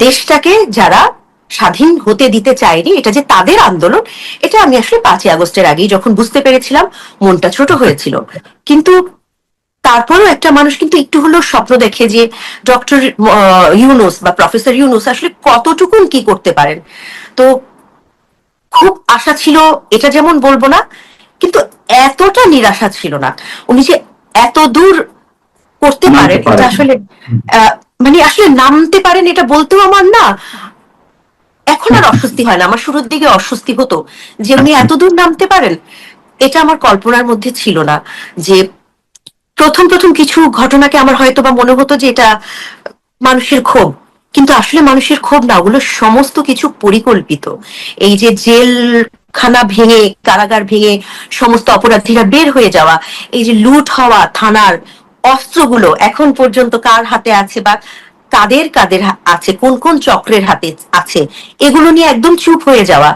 দেশটাকে যারা স্বাধীন হতে দিতে চায়নি, এটা যে তাদের আন্দোলন, এটা আমি আসলে 5ই আগস্টের আগেই যখন বুঝতে পেরেছিলাম, মনটা ছোট হয়েছিল। কিন্তু তারপরেও একটা মানুষ কিন্তু একটু হলেও স্বপ্ন দেখে যে ডক্টর ইউনুস বা প্রফেসর ইউনুস আসলে কতটুকুন কি করতে পারেন। তো খুব আশা ছিল, এটা যেমন বলবো না, কিন্তু এতটা নিরাশা ছিল না। উনি যে এত দূর করতে পারেন, এটা আসলে মানে আসলে নামতে পারেন এটা বলতেও আমার না এখন আর অস্বস্তি হয় না। আমার শুরুর দিকে অস্বস্তি হতো যে উনি এত দূর নামতে পারেন, এটা আমার কল্পনার মধ্যে ছিল না। যে প্রথম প্রথম কিছু ঘটনাকে আমার হয়তো বা মনে হতো যে এটা মানুষের ক্ষোভ, কিন্তু আসলে মানুষের ক্ষোভ না, ওগুলো সমস্ত কিছু পরিকল্পিত। এই যে জেল খানা ভেঙে, কারাগার ভেঙে সমস্ত অপরাধীরা বের হয়ে যাওয়া, এই যে লুট হওয়া থানার অস্ত্রগুলো এখন পর্যন্ত কার হাতে আছে বা কাদের কাদের আছে, কোন কোন চক্রের হাতে আছে, এগুলো নিয়ে একদম চুপ হয়ে যাওয়া।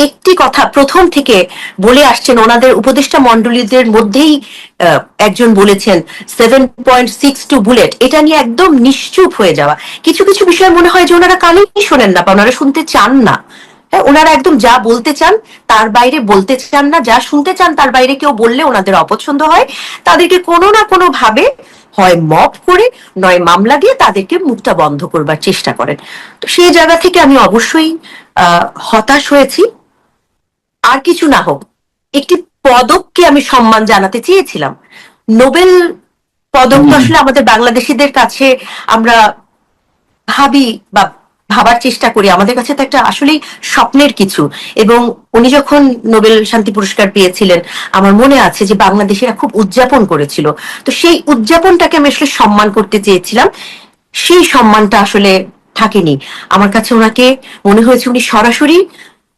একটি কথা প্রথম থেকে বলে আসছেন, ওনাদের উপদেষ্টা মন্ডলীদের মধ্যেই একজন বলেছেন 7.62 বুলেট, এটা নিয়ে একদম নিশ্চুপ হয়ে যাওয়া। কিছু কিছু বিষয় মনে হয় যে ওনারা কানেই শোনেন না বা ওনারা শুনতে চান না। হ্যাঁ, ওনারা একদম যা বলতে চান তার বাইরে বলতে চান না, যা শুনতে চান তার বাইরে কেউ বললে ওনাদের অপছন্দ হয়। তাদেরকে কোনো না কোনো ভাবে হয় মব করে, নয় মামলা দিয়ে তাদেরকে মুখটা বন্ধ করবার চেষ্টা করেন। তো সেই জায়গা থেকে আমি অবশ্যই হতাশ হয়েছি। আর কিছু না হোক, একটি পদককে আমি সম্মান জানাতে চেয়েছিলাম। নোবেল পদক তো আসলে আমাদের বাংলাদেশিদের কাছে আমরা ভাবি বা ভাবার চেষ্টা করি, আমাদের কাছে তো একটা আসলেই স্বপ্নের কিছু। এবং উনি যখন নোবেল শান্তি পুরস্কার পেয়েছিলেন, আমার মনে আছে যে বাংলাদেশিরা খুব উদযাপন করেছিল। তো সেই উদযাপনটাকে আমি আসলে সম্মান করতে চেয়েছিলাম, সেই সম্মানটা আসলে থাকেনি আমার কাছে। ওনাকে মনে হয়েছে উনি সরাসরি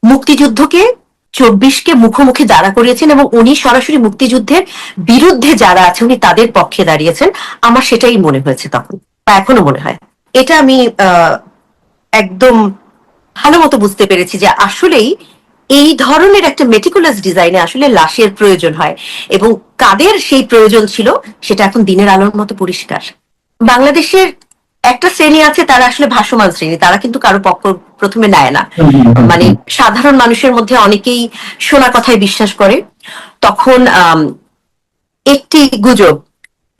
মুক্তিযুদ্ধকে 24কে মুখোমুখি দাঁড়া করিয়েছেন এবং উনি সরাসরি মুক্তিযুদ্ধের বিরুদ্ধে যারা আছে উনি তাদের পক্ষে দাঁড়িয়েছেন। আমার সেটাই মনে হয়েছে তখন, বা এখনো মনে হয়। এটা আমি একদম ভালো মতো বুঝতে পেরেছি যে আসলেই এই ধরনের একটা মেটিকুলাস ডিজাইনে আসলে লাশের প্রয়োজন হয়, এবং কাদের সেই প্রয়োজন ছিল সেটা এখন দিনের আলোর মতো পরিষ্কার। বাংলাদেশের একটা শ্রেণী আছে, তারা আসলে ভাসমান শ্রেণী, তারা কিন্তু কারো পক্ষ প্রথমে নেয় না। মানে সাধারণ মানুষের মধ্যে অনেকেই শোনা কথায় বিশ্বাস করে। তখন একটি গুজব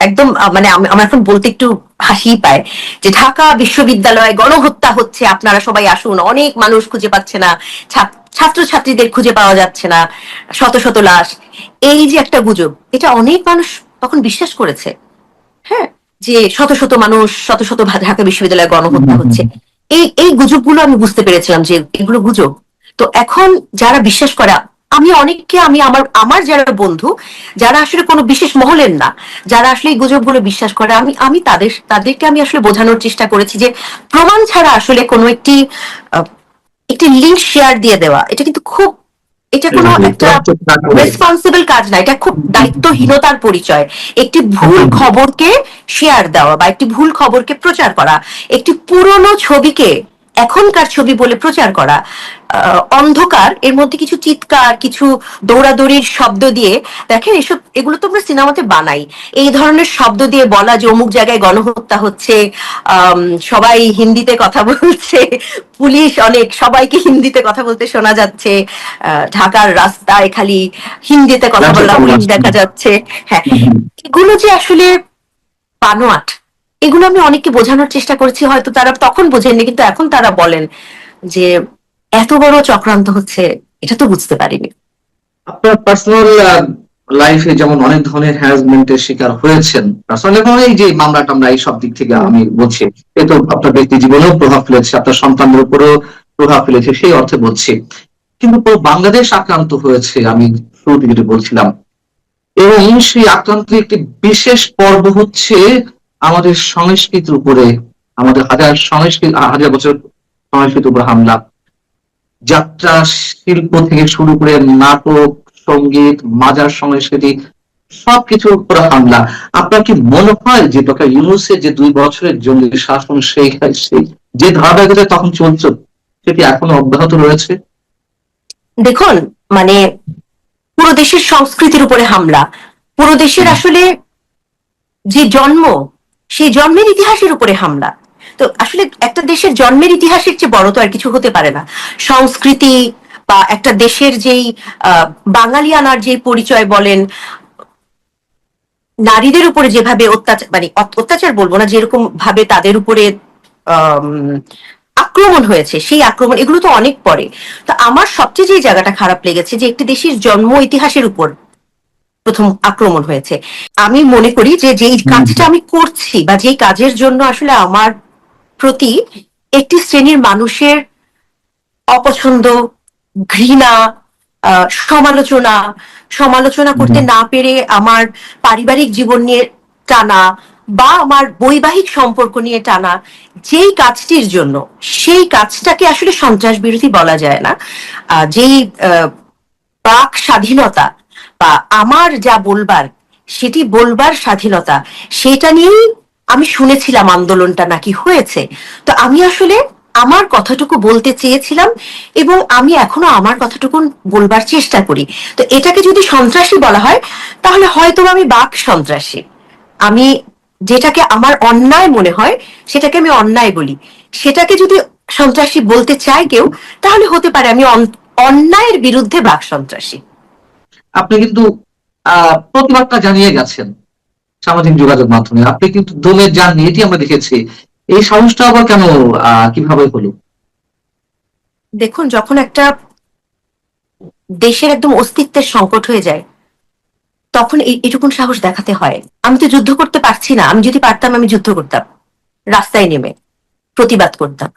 একদম মানে আমার এখন বলতে একটু হাসি পায়, যে ঢাকা বিশ্ববিদ্যালয়ে গণহত্যা হচ্ছে, আপনারা সবাই আসুন, অনেক মানুষ খুঁজে পাচ্ছে না, ছাত্রছাত্রীদের খুঁজে পাওয়া যাচ্ছে না, শত শত লাশ। এই যে একটা গুজব, এটা অনেক মানুষ তখন বিশ্বাস করেছে। হ্যাঁ, যে শত শত মানুষ, শত শত ঢাকা বিশ্ববিদ্যালয়ে গণহত্যা হচ্ছে। এই এই গুজবগুলো আমি বুঝতে পেরেছিলাম যে এগুলো গুজব। তো এখন যারা বিশ্বাস করে, আমি অনেককে, আমি আমার আমার যারা বন্ধু যারা আসলে কোনো বিশেষ মহলের না, যারা আসলে এই গুজবগুলো বিশ্বাস করে, আমি আমি তাদেরকে আমি আসলে বোঝানোর চেষ্টা করেছি যে প্রমাণ ছাড়া আসলে কোনো একটি একটি লিঙ্ক শেয়ার দিয়ে দেওয়া, এটা কিন্তু খুব, এটা কোনো একটা রেসপন্সিবল কাজ না, এটা খুব দায়িত্বহীনতার পরিচয়। একটি ভুল খবরকে শেয়ার দেওয়া বা একটি ভুল খবরকে প্রচার করা, একটি পুরনো ছবিকে এখনকার ছবি বলে প্রচার করা, অন্ধকার এর মধ্যে কিছু চিৎকার, কিছু দৌড়াদৌড়ির শব্দ দিয়ে, দেখেন এসব, এগুলো তো আমরা সিনেমাতে বানাই, এই ধরনের শব্দ দিয়ে বলা যে অমুক জায়গায় গণহত্যা হচ্ছে, সবাই হিন্দিতে কথা বলছে, পুলিশ অনেক, সবাইকে হিন্দিতে কথা বলতে শোনা যাচ্ছে, ঢাকার রাস্তায় খালি হিন্দিতে কথা বলা পুলিশ দেখা যাচ্ছে। হ্যাঁ, এগুলো যে আসলে বানোয়াট, এগুলো আমি অনেককে বোঝানোর চেষ্টা করেছি, হয়তো তারা তখন বোঝেননি, কিন্তু এখন তারা বলেন যে এত বড় চক্রান্ত হচ্ছে, এটা তো বুঝতে পারিনি। আপনার পার্সোনাল লাইফে যেমন অনেক ধরনের হ্যারাসমেন্টের শিকার হয়েছেন, পার্সোনাল এই যে মামলা টামলা এই সব দিক থেকে আমি বলছি, এ তো আপনার ব্যক্তি জীবনেও প্রভাব ফেলেছে, আপনার সন্তানদের উপরেও প্রভাব ফেলেছে, সেই অর্থে বলছি। কিন্তু বাংলাদেশ আক্রান্ত হয়েছে, আমি শুরুতে যেটা বলছিলাম, এবং সেই আক্রান্তের একটি বিশেষ পর্ব হচ্ছে আমাদের সংস্কৃতির উপরে, আমাদের হাজার বছর সংস্কৃতির উপর হামলা। যাত্রা শিল্প থেকে শুরু করে নাটক, সঙ্গীত, মাজার সংস্কৃতি, সবকিছুর উপর হামলা। আপনার কি মনে হয় যে ডক্টর ইউনূসের যে 2 বছরের জঙ্গি শাসন, সেই যে ধারাবাহিকতা তখন চলছে, সেটি এখনো অব্যাহত রয়েছে? দেখুন, মানে পুরো দেশের সংস্কৃতির উপরে হামলা, পুরো দেশের আসলে যে জন্ম, সেই জন্মের ইতিহাসের উপরে হামলা। তো আসলে একটা দেশের জন্মের ইতিহাসের চেয়ে বড় তো আর কিছু হতে পারে না। সংস্কৃতি বা একটা দেশের যেই বাঙালিয়ানার যে পরিচয় বলেন, নারীদের উপরে যেভাবে অত্যাচার, মানে অত্যাচার বলবো না, যেরকম ভাবে তাদের উপরে আক্রমণ হয়েছে, সেই আক্রমণ এগুলো তো অনেক পরে। তো আমার সবচেয়ে যে জায়গাটা খারাপ লেগেছে যে একটি দেশের জন্ম ইতিহাসের উপর প্রথম আক্রমণ হয়েছে। আমি মনে করি যে যেই কাজটা আমি করছি বা যেই কাজের জন্য আসলে আমার প্রতি একটি শ্রেণীর মানুষের অপছন্দ, ঘৃণা, সমালোচনা, সমালোচনা করতে না পেরে আমার পারিবারিক জীবন নিয়ে টানা বা আমার বৈবাহিক সম্পর্ক নিয়ে টানা, যেই কাজটির জন্য, সেই কাজটাকে আসলে সন্ত্রাস বিরোধী বলা যায় না। যেই বাক স্বাধীনতা বা আমার যা বলবার সেটি বলবার স্বাধীনতা, সেটা নিয়েই আমি শুনেছিলাম আন্দোলনটা নাকি হয়েছে। তো আমি আসলে আমার কথাটুকু বলতে চেয়েছিলাম এবং আমি এখনো আমার কথাটুকু বলবার চেষ্টা করি। তো এটাকে যদি সন্ত্রাসী বলা হয় তাহলে হয়তো আমি বাক সন্ত্রাসী। আমি যেটাকে আমার অন্যায় মনে হয় সেটাকে আমি অন্যায় বলি। সেটাকে যদি সন্ত্রাসী বলতে চায় কেউ, তাহলে হতে পারে আমি অন্যায়ের বিরুদ্ধে বাক সন্ত্রাসী। আপনি কিন্তু প্রতিবাদটা জানিয়ে গেছেন সামাজিক যোগাযোগ মাধ্যমে, আপনি কিন্তু দমে যাননি, এটি আমরা দেখেছি। এই সাহসটা আবার কেন, কিভাবে হলো? দেখুন, যখন একটা দেশের একদম অস্তিত্বের সংকট হয়ে যায় তখন এটুকুন সাহস দেখাতে হয়। আমি তো যুদ্ধ করতে পারছি না, আমি যদি পারতাম আমি যুদ্ধ করতাম, রাস্তায় নেমে প্রতিবাদ করতাম।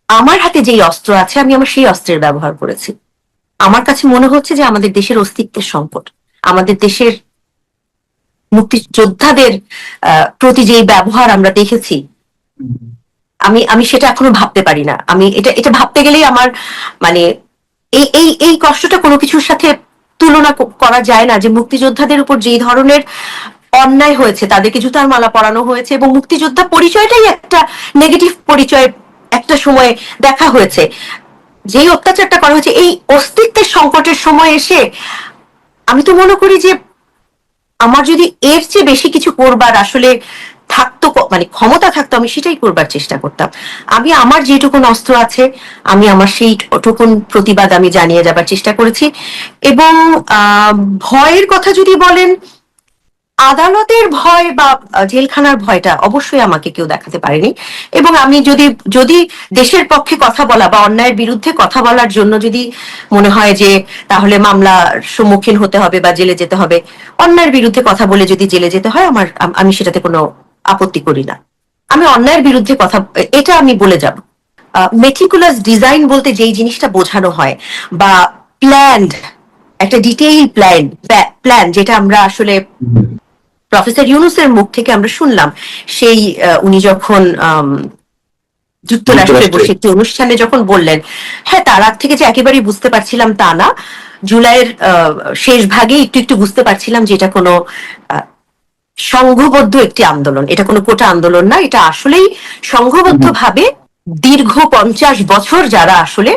আমার হাতে যেই অস্ত্র আছে আমি আমার সেই অস্ত্রের ব্যবহার করেছি। আমার কাছে মনে হচ্ছে যে আমাদের দেশের অস্তিত্বের সংকট, আমাদের দেশের মুক্তিযোদ্ধাদের প্রতি যেই ব্যবহার আমরা দেখেছি, আমি আমি সেটা এখনো ভাবতে পারি না। আমি এটা এটা ভাবতে গেলেই আমার মানে এই এই এই কষ্টটা কোনো কিছুর সাথে তুলনা করা যায় না। যে মুক্তিযোদ্ধাদের উপর যেই ধরনের অন্যায় হয়েছে, তাদেরকে জুতার মালা পরানো হয়েছে এবং মুক্তিযোদ্ধা পরিচয়টাই একটা নেগেটিভ পরিচয় একটা সময় দেখা হয়েছে, যেই অত্যাচারটা করা হয়েছে এই অস্তিত্বের সংকটের সময় এসে আমি তো মনে করি যে আমার যদি এর চেয়ে বেশি কিছু করবার আসলে থাকতো, মানে ক্ষমতা থাকতো, আমি সেটাই করবার চেষ্টা করতাম। আমি আমার যেটুকুন অস্ত্র আছে আমি আমার সেইটুকুন প্রতিবাদ আমি জানিয়ে যাবার চেষ্টা করেছি। এবং ভয়ের কথা যদি বলেন, আদালতের ভয় বা জেলখানার ভয়টা অবশ্যই আমাকে কেউ দেখাতে পারেনি। এবং আমি যদি যদি দেশের পক্ষে কথা বলা বা অন্যায়ের বিরুদ্ধে কথা বলার জন্য যদি মনে হয় যে তাহলে মামলার সম্মুখীন হতে হবে বা জেলে যেতে হবে, অন্যায়ের বিরুদ্ধে কথা বলে যদি জেলে যেতে হয়, আমি সেটাতে কোনো আপত্তি করি না। আমি অন্যায়ের বিরুদ্ধে কথা, এটা আমি বলে যাব। মেটিকুলাস ডিজাইন বলতে যেই জিনিসটা বোঝানো হয় বা প্ল্যান্ড, একটা ডিটেইল প্ল্যান যেটা আমরা আসলে প্রফেসর ইউনূসের মুখ থেকে আমরা শুনলাম, সেই উনি যখন যুক্তরাষ্ট্রে বসে একটি অনুষ্ঠানে যখন বললেন, হ্যাঁ তার আগ থেকে যে একেবারেই বুঝতে পারছিলাম তা না, জুলাইয়ের শেষ ভাগে একটু একটু বুঝতে পারছিলাম যে এটা কোনো সংঘবদ্ধ একটি আন্দোলন, এটা কোনো কোটা আন্দোলন না, এটা আসলেই সংঘবদ্ধ ভাবে দীর্ঘ 50 বছর যারা আসলে